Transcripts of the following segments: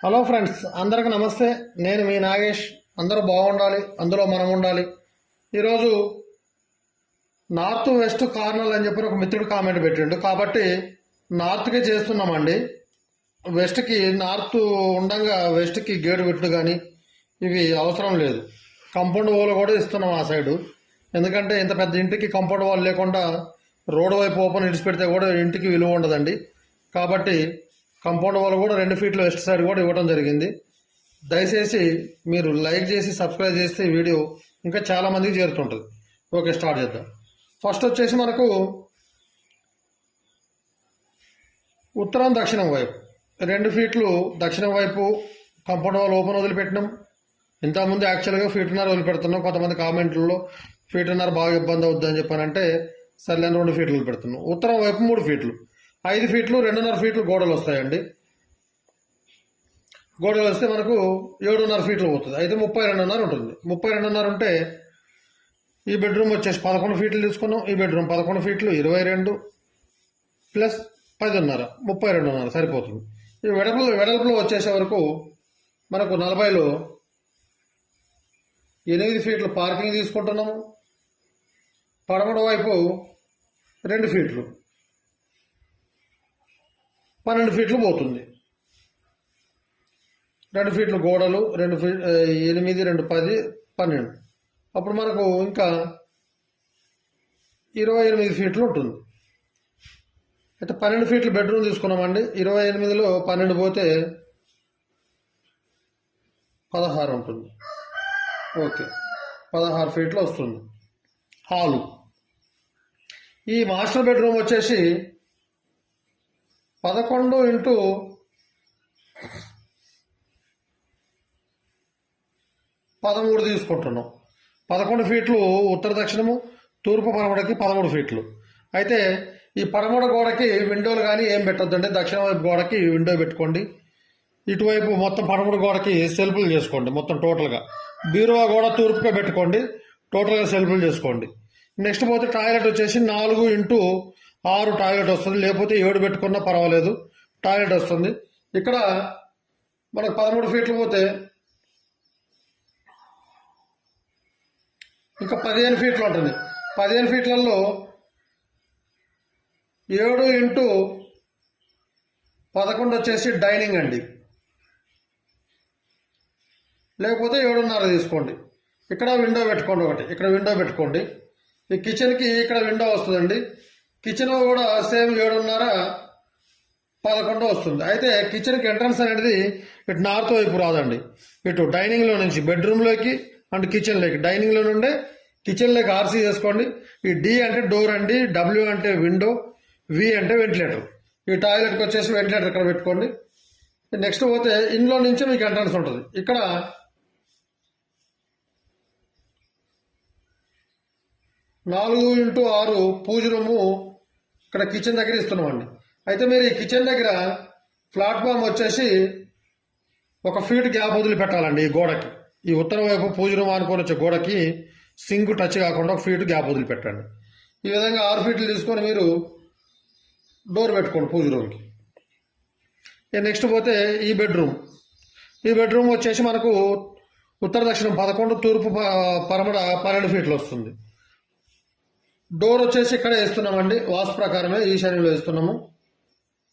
Hello friends, అందరికి నమస్తే. నేను మీ నాగేష్. అందరూ బాగుండాలి, అందులో మనం ఉండాలి. ఈరోజు నార్త్ వెస్ట్ కార్నర్ అని చెప్పి ఒక మిత్రుడు కామెంట్ పెట్టిండు, కాబట్టి నార్త్కే చేస్తున్నామండి. వెస్ట్కి నార్త్ ఉండంగా వెస్ట్కి గేటు పెట్టుడు కానీ ఇవి అవసరం లేదు. కంపౌండ్ వాల్ కూడా ఇస్తున్నాం ఆ సైడు. ఎందుకంటే ఇంత పెద్ద ఇంటికి కంపౌండ్ వాల్ లేకుండా రోడ్డు వైపు ఓపెన్ ఇడిచిపెడితే కూడా ఇంటికి విలువ ఉండదండి. కాబట్టి కంపౌండ్ వాల్ కూడా 2 ఫీట్లు వెస్ట్ సైడ్ కూడా ఇవ్వడం జరిగింది. దయచేసి మీరు లైక్ చేసి సబ్స్క్రైబ్ చేస్తే వీడియో ఇంకా చాలామందికి చేరుతుంటుంది. ఓకే, స్టార్ట్ చేద్దాం. ఫస్ట్ వచ్చేసి మనకు ఉత్తరం దక్షిణం వైపు 2 ఫీట్లు దక్షిణం వైపు కంపౌండ్ వాల్ ఓపెన్ వదిలిపెట్టినాం. ఇంతకుముందు యాక్చువల్గా 1.5 వదిలిపెడుతున్నాం. కొంతమంది కామెంట్లలో 1.5 బాగా ఇబ్బంది అవుద్దని చెప్పానంటే సర్లేని 2 ఫీట్లు వదిలిపెడుతున్నాం. ఉత్తరం వైపు 3 ఫీట్లు, 5 ఫీట్లు 2.5 ఫీట్లు గోడలు వస్తాయండి. గోడలు వస్తే మనకు 7.5 ఫీట్లు పోతుంది. అయితే 32.5 ఉంటుంది. 32.5 ఉంటే ఈ బెడ్రూమ్ వచ్చేసి 11 ఫీట్లు తీసుకున్నాం. ఈ బెడ్రూమ్ 11 ఫీట్లు 22 ప్లస్ 10.5 32.5 సరిపోతుంది. ఈ వెడల్పులో వచ్చేసే వరకు మనకు 40లో 8 ఫీట్లు పార్కింగ్ తీసుకుంటున్నాము. పడమట వైపు 2 ఫీట్లు 12 ఫీట్లు పోతుంది. 2 ఫీట్లు గోడలు, 2 ఫీట్ 8, 2, 10, 12. అప్పుడు మనకు ఇంకా 28 ఫీట్లు ఉంటుంది. అయితే 12 ఫీట్లు బెడ్రూమ్ తీసుకున్నామండి. 28లో 12 పోతే 16 ఉంటుంది. ఓకే, 16 ఫీట్లు వస్తుంది. హాలు. ఈ మాస్టర్ బెడ్రూమ్ వచ్చేసి 11 ఇంటూ 13 తీసుకుంటున్నాం. 11 ఫీట్లు ఉత్తర దక్షిణము, తూర్పు పడమటకి 13 ఫీట్లు. అయితే ఈ పడమట గోడకి విండోలు కానీ ఏం పెట్టొద్దండి. దక్షిణ వైపు గోడకి విండో పెట్టుకోండి. ఇటువైపు మొత్తం పడమట గోడకి సెల్ఫులు చేసుకోండి. మొత్తం టోటల్గా బీరువా కూడా తూర్పుగా పెట్టుకోండి. టోటల్గా సెల్ఫులు చేసుకోండి. నెక్స్ట్ పోతే టాయిలెట్ వచ్చేసి 4 ఇంటూ 6 టాయిలెట్ వస్తుంది. లేకపోతే 7 పెట్టుకున్నా పర్వాలేదు, టాయిలెట్ వస్తుంది. ఇక్కడ మనకు 13 ఫీట్లు పోతే ఇంకా 15 ఫీట్లు ఉంటుంది. 15 ఫీట్లలో 7 ఇంటూ 11 వచ్చేసి డైనింగ్ అండి. లేకపోతే 7.5 తీసుకోండి. ఇక్కడ విండో పెట్టుకోండి. ఒకటి ఇక్కడ విండో పెట్టుకోండి. ఈ కిచెన్కి ఇక్కడ విండో వస్తుందండి. కిచెన్ కూడా సేమ్ 7.5 11 వస్తుంది. అయితే కిచెన్కి ఎంట్రన్స్ అనేది ఇటు నార్త్ వైపు రాదండి. ఇటు డైనింగ్లో నుంచి బెడ్రూమ్లోకి అండ్ కిచెన్లోకి, డైనింగ్లో నుండే కిచెన్లోకి ఆర్సీ చేసుకోండి. ఈ డి అంటే డోర్ అండి, డబ్ల్యూ అంటే విండో, వి అంటే వెంటిలేటర్. ఈ టాయిలెట్కి వచ్చేసి వెంటిలేటర్ ఇక్కడ పెట్టుకోండి. నెక్స్ట్ పోతే ఇంట్లో నుంచి మీకు ఎంట్రన్స్ ఉంటుంది. ఇక్కడ 4 ఇంటూ 6 పూజ రూము ఇక్కడ కిచెన్ దగ్గర ఇస్తున్నామండి. అయితే మీరు ఈ కిచెన్ దగ్గర ప్లాట్ఫామ్ వచ్చేసి 1 ఫీట్ గ్యాప్ వదిలి పెట్టాలండి. ఈ గోడకి, ఈ ఉత్తరం వైపు పూజ రూమ్ అనుకొని వచ్చే గోడకి సింక్ టచ్ కాకుండా 1 ఫీట్ గ్యాప్ వదిలి పెట్టండి. ఈ విధంగా 6 ఫీట్లు తీసుకొని మీరు డోర్ పెట్టుకోండి పూజ రూమ్కి. నెక్స్ట్ పోతే ఈ బెడ్రూమ్ వచ్చేసి మనకు ఉత్తర దక్షిణం 11, తూర్పు పరమడ 12 ఫీట్లు వస్తుంది. డోర్ వచ్చేసి ఇక్కడే వేస్తున్నామండి. వాస్తు ప్రకారమే ఈశాన్యంలో వేస్తున్నాము.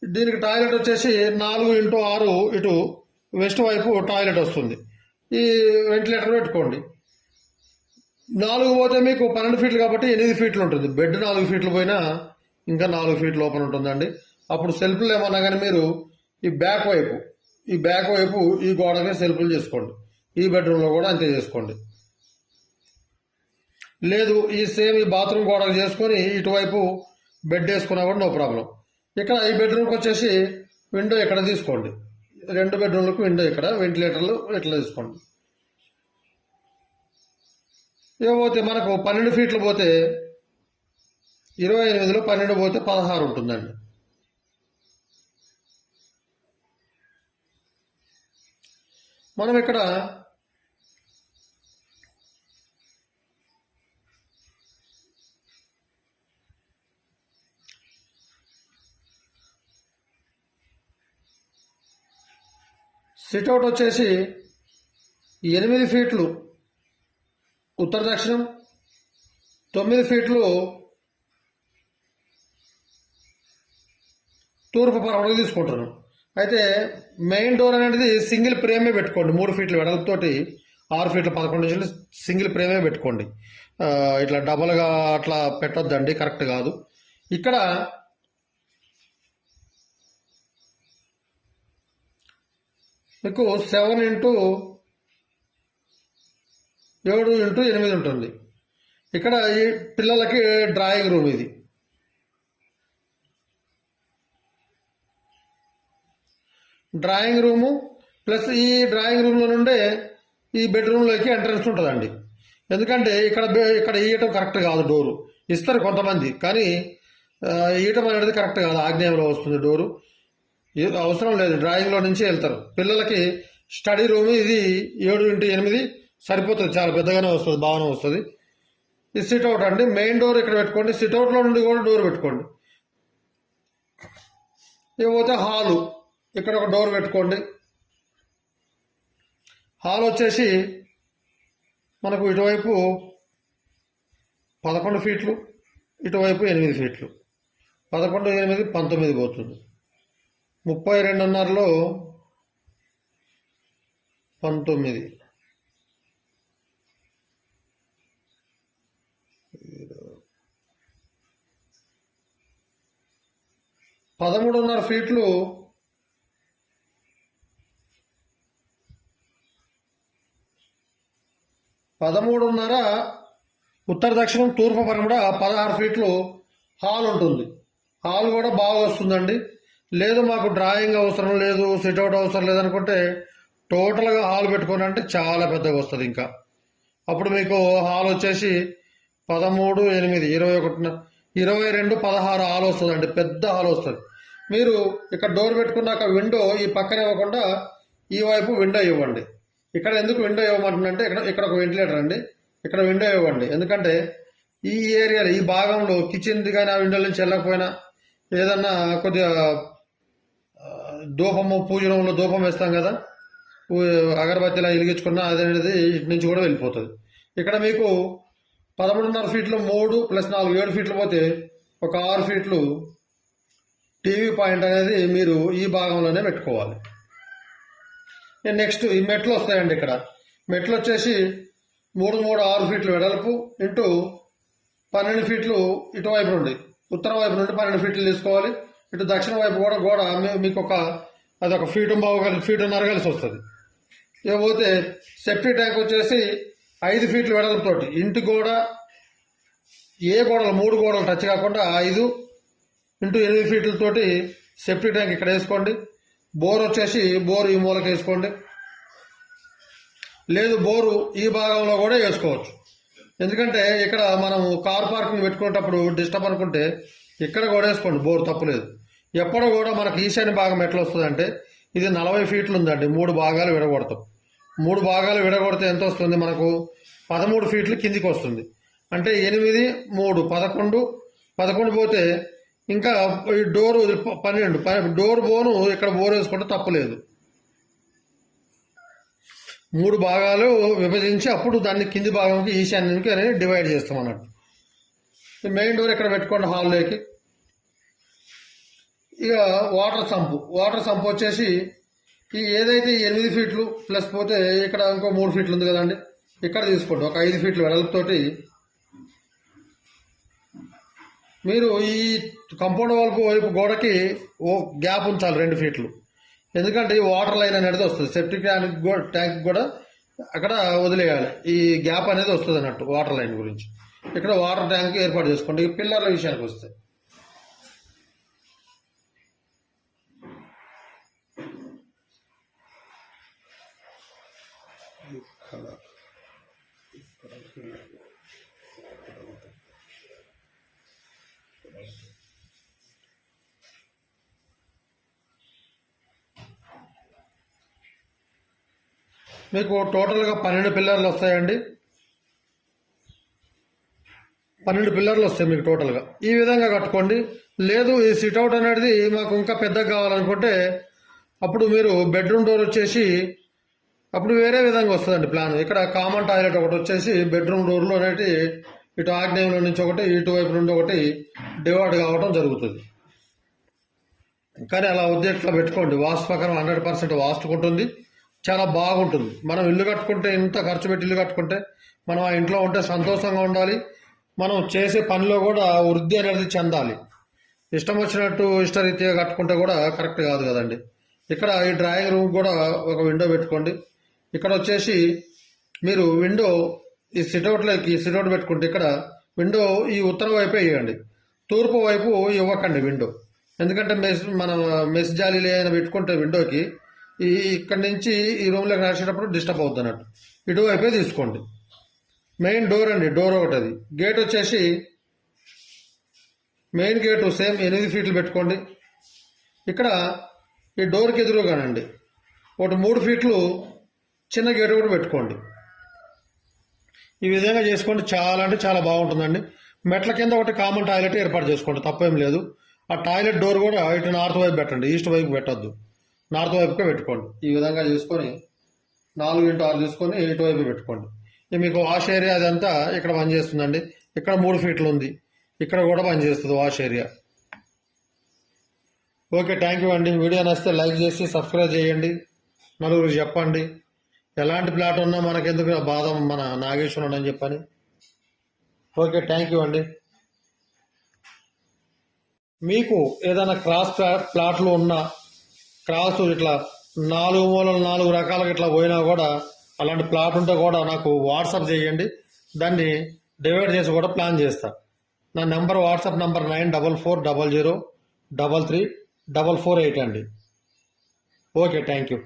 దీనికి టాయిలెట్ వచ్చేసి 4 ఇంటూ 6 ఇటు వెస్ట్ వైపు టాయిలెట్ వస్తుంది. ఈ వెంటిలేటర్ పెట్టుకోండి. 4 పోతే మీకు 12 ఫీట్లు కాబట్టి 8 ఫీట్లు ఉంటుంది. బెడ్ 4 ఫీట్లు పోయినా ఇంకా 4 ఫీట్లు ఓపెన్ ఉంటుందండి. అప్పుడు సెల్ఫ్లు ఏమన్నా కానీ మీరు ఈ బ్యాక్ వైపు ఈ గోడకి సెల్ఫ్లు చేసుకోండి. ఈ బెడ్రూమ్లో కూడా అంతే చేసుకోండి. లేదు ఈ సేమ్ ఈ బాత్రూమ్ గోడకు చేసుకొని ఇటువైపు బెడ్ వేసుకున్నా కూడా నో ప్రాబ్లం. ఇక్కడ ఈ బెడ్రూమ్కి వచ్చేసి విండో ఇక్కడ తీసుకోండి. 2 బెడ్రూమ్లకు విండో ఇక్కడ, వెంటిలేటర్లు ఇట్లా తీసుకోండి. ఏమవుతే మనకు 12 ఫీట్లు పోతే 28లో 12 పోతే 16 ఉంటుందండి. మనం ఇక్కడ సిట్అవుట్ వచ్చేసి 8 ఫీట్లు ఉత్తర దక్షిణం, 9 ఫీట్లు తూర్పు పరమగా తీసుకుంటున్నాం. అయితే మెయిన్ డోర్ అనేది సింగిల్ ఫ్రేమే పెట్టుకోండి. 3 ఫీట్ల వెడల్పుతోటి 6 ఫీట్ల 11 ఇంచులు సింగిల్ ఫ్రేమే పెట్టుకోండి. ఇట్లా డబల్గా అట్లా పెట్టొద్దండి, కరెక్ట్ కాదు. ఇక్కడ మీకు 7x7x8 ఉంటుంది. ఇక్కడ ఈ పిల్లలకి డ్రాయింగ్ రూమ్, ఇది డ్రాయింగ్ రూము ప్లస్ ఈ డ్రాయింగ్ రూమ్లో నుండే ఈ బెడ్రూమ్లోకి ఎంట్రన్స్ ఉంటుందండి. ఎందుకంటే ఇక్కడ ఇయ్యటం కరెక్ట్ కాదు. డోరు ఇస్తారు కొంతమంది, కానీ ఇయ్యటం అనేది కరెక్ట్ కాదు. ఆగ్నేయంలో వస్తుంది డోరు, అవసరం లేదు. డ్రాయింగ్లో నుంచి వెళ్తారు. పిల్లలకి స్టడీ రూమ్ ఇది 7x8 సరిపోతుంది, చాలా పెద్దగానే వస్తుంది, బాగానే వస్తుంది. ఇది సిట్అవుట్ అండి. మెయిన్ డోర్ ఇక్కడ పెట్టుకోండి. సిట్అవుట్లో నుండి కూడా డోర్ పెట్టుకోండి. ఇకపోతే హాలు, ఇక్కడ ఒక డోర్ పెట్టుకోండి. హాల్ వచ్చేసి మనకు ఇటువైపు 11 ఫీట్లు, ఇటువైపు 8 ఫీట్లు. 11, 8, 19 పోతుంది. 32.5లో 19, 13.5 ఫీట్లు 13.5 ఉత్తర దక్షిణం, తూర్పు పరమడ 16 ఫీట్లు హాల్ ఉంటుంది. హాల్ కూడా బాగా వస్తుందండి. లేదు మాకు డ్రాయింగ్ అవసరం లేదు, సిట్అవుట్ అవసరం లేదనుకుంటే టోటల్గా హాల్ పెట్టుకోని అంటే చాలా పెద్దగా వస్తుంది. ఇంకా అప్పుడు మీకు హాల్ వచ్చేసి 13, 8, 21, 16 హాల్ వస్తుందండి. పెద్ద హాల్ వస్తుంది. మీరు ఇక్కడ డోర్ పెట్టుకున్నాక విండో ఈ పక్కన ఇవ్వకుండా ఈ వైపు విండో ఇవ్వండి. ఇక్కడ ఎందుకు విండో ఇవ్వమంటుందంటే ఇక్కడ ఒక వెంటిలేటర్ అండి, ఇక్కడ విండో ఇవ్వండి. ఎందుకంటే ఈ ఏరియాలో ఈ భాగంలో కిచెన్ది కానీ ఆ విండో నుంచి వెళ్ళకపోయినా ఏదన్నా కొద్దిగా ధూపము, పూజ రూమ్లో ధూపం వేస్తాం కదా, అగరబత్తిలా వెలిగించుకున్నా అదనేది ఇటు నుంచి కూడా వెళ్ళిపోతుంది. ఇక్కడ మీకు 13.5 ఫీట్లు 3 + 4 7 ఫీట్లు పోతే ఒక 6 ఫీట్లు టీవీ పాయింట్ అనేది మీరు ఈ భాగంలోనే పెట్టుకోవాలి. నెక్స్ట్ ఈ మెట్లు వస్తాయండి. ఇక్కడ మెట్లు వచ్చేసి 3, 3 6 ఫీట్లు వెడల్పు ఇంటూ 12 ఫీట్లు ఇటువైపు నుండి, ఉత్తరం వైపు నుండి 12 ఫీట్లు తీసుకోవాలి. ఇటు దక్షిణ వైపు కూడా గోడ మీకు అదొక ఫీటున్నర కలిసి వస్తుంది. ఇకపోతే సెప్టీ ట్యాంక్ వచ్చేసి 5 ఫీట్లు వెడల్పుతోటి ఇంటి గోడ ఏ గోడలు 3 గోడలు టచ్ కాకుండా 5 × 8 ఫీట్లతోటి సెప్టీ ట్యాంక్ ఇక్కడ వేసుకోండి. బోర్ వచ్చేసి బోరు ఈ మూలకి వేసుకోండి. లేదు బోరు ఈ భాగంలో కూడా వేసుకోవచ్చు. ఎందుకంటే ఇక్కడ మనం కార్ పార్కింగ్ పెట్టుకునేటప్పుడు డిస్టర్బ్ అనుకుంటే ఇక్కడ కూడా వేసుకోండి, బోరు తప్పులేదు. ఎప్పుడూ కూడా మనకు ఈశాన్య భాగం ఎట్లా వస్తుందంటే ఇది 40 ఫీట్లు ఉందండి. 3 భాగాలు విడగొడతాం. 3 భాగాలు విడగొడితే ఎంత వస్తుంది మనకు? 13 ఫీట్లు కిందికి వస్తుంది. అంటే 8, 3 11 పోతే ఇంకా ఈ డోరు 12 డోర్ బోను ఇక్కడ బోర్ వేసుకుంటే తప్పులేదు. 3 భాగాలు విభజించి అప్పుడు దాన్ని కింది భాగంకి ఈశాన్యానికి అనేది డివైడ్ చేస్తాం అన్నట్టు. మెయిన్ డోర్ ఇక్కడ పెట్టుకోండి హాల్లోకి. ఇక వాటర్ సంప్ వచ్చేసి ఈ ఏదైతే 8 ఫీట్లు ప్లస్ పోతే ఇక్కడ ఇంకో 3 ఫీట్లు ఉంది కదండి, ఇక్కడ తీసుకోండి. ఒక 5 ఫీట్లు వెడల్పుతోటి మీరు ఈ కంపౌండ్ వైపు గోడకి గ్యాప్ ఉంచాలి 2 ఫీట్లు. ఎందుకంటే ఈ వాటర్ లైన్ అనేది వస్తుంది. సెప్టిక్ ట్యాంక్ కూడా అక్కడ వదిలేయాలి. ఈ గ్యాప్ అనేది వస్తుంది అన్నట్టు వాటర్ లైన్ గురించి. ఇక్కడ వాటర్ ట్యాంక్ ఏర్పాటు చేసుకోండి. ఈ పిల్లర్ల విషయానికి వస్తే మీకు టోటల్గా 12 పిల్లర్లు వస్తాయండి. 12 పిల్లర్లు వస్తాయి మీకు టోటల్గా. ఈ విధంగా కట్టుకోండి. లేదు ఈ సిట్అవుట్ అనేది మాకు ఇంకా పెద్దగా కావాలనుకుంటే అప్పుడు మీరు బెడ్రూమ్ డోర్ వచ్చేసి అప్పుడు వేరే విధంగా వస్తుందండి ప్లాన్. ఇక్కడ కామన్ టాయిలెట్ ఒకటి వచ్చేసి బెడ్రూమ్ డోర్లో అనేటి ఇటు ఆగ్నేయంలో నుంచి ఒకటి ఇటువైపు నుండి ఒకటి డివైడ్ కావడం జరుగుతుంది. కానీ అలా ఉద్దేశంలో పెట్టుకోండి. వాస్తు ప్రకారం 100% వాస్తుకుంటుంది, చాలా బాగుంటుంది. మనం ఇల్లు కట్టుకుంటే, ఇంత ఖర్చు పెట్టి ఇల్లు కట్టుకుంటే మనం ఆ ఇంట్లో ఉంటే సంతోషంగా ఉండాలి. మనం చేసే పనిలో కూడా వృద్ధి అనేది చెందాలి. ఇష్టం వచ్చినట్టు ఇష్టరీతిగా కట్టుకుంటే కూడా కరెక్ట్ కాదు కదండి. ఇక్కడ ఈ డ్రాయింగ్ రూమ్ కూడా ఒక విండో పెట్టుకోండి. ఇక్కడ వచ్చేసి మీరు విండో ఈ సిటౌట్లోకి సిటౌట్ పెట్టుకుంటే ఇక్కడ విండో ఈ ఉత్తర వైపే ఇవ్వండి, తూర్పు వైపు ఇవ్వకండి విండో. ఎందుకంటే మెస్ జాలీలు ఏమైనా పెట్టుకుంటే విండోకి ఇక్కడి నుంచి ఈ రూమ్లోకి నడిచేటప్పుడు డిస్టర్బ్ అవుతుంది అన్నట్టు. ఇటువైపే తీసుకోండి. మెయిన్ డోర్ అండి, డోర్ ఒకటి. అది గేట్ వచ్చేసి మెయిన్ గేటు సేమ్ 8 ఫీట్లు పెట్టుకోండి. ఇక్కడ ఈ డోర్కి ఎదురుగానండి ఒకటి 3 ఫీట్లు చిన్న గేటు కూడా పెట్టుకోండి. ఈ విధంగా చేసుకోండి. చాలా అంటే చాలా బాగుంటుందండి. మెట్ల కింద ఒకటి కామన్ టాయిలెట్ ఏర్పాటు చేసుకోండి, తప్పేం లేదు. ఆ టాయిలెట్ డోర్ కూడా ఇటు నార్త్ వైపు పెట్టండి, ఈస్ట్ వైపు పెట్టద్దు, నార్త్ వైపుకే పెట్టుకోండి. ఈ విధంగా చేసుకొని 4x6 తీసుకొని ఇటువైపు పెట్టుకోండి. మీకు వాష్ ఏరియా అదంతా ఇక్కడ పనిచేస్తుందండి. ఇక్కడ 3 ఫీట్లు ఉంది, ఇక్కడ కూడా పనిచేస్తుంది wash area. Okay, thank you అండి. వీడియో నచ్చితే లైక్ చేసి సబ్స్క్రైబ్ చేయండి, నలుగురు చెప్పండి. ఎలాంటి ప్లాట్ ఉన్నా మనకెందుకు బాధ, మన నాగేశ్వరుడు అని చెప్పని. ఓకే, థ్యాంక్ యూ అండి. మీకు ఏదైనా క్రాస్ ప్లాట్లు ఉన్నా, క్రాస్ ఇట్లా 4 మూలలు 4 రకాలుగా ఇట్లా పోయినా కూడా, అలాంటి ప్లాట్ ఉంటే కూడా నాకు వాట్సాప్ చేయండి. దాన్ని డివైడ్ చేసి కూడా ప్లాన్ చేస్తా. నా నెంబర్ వాట్సాప్ నెంబర్ 9440033448 అండి. Okay, thank you.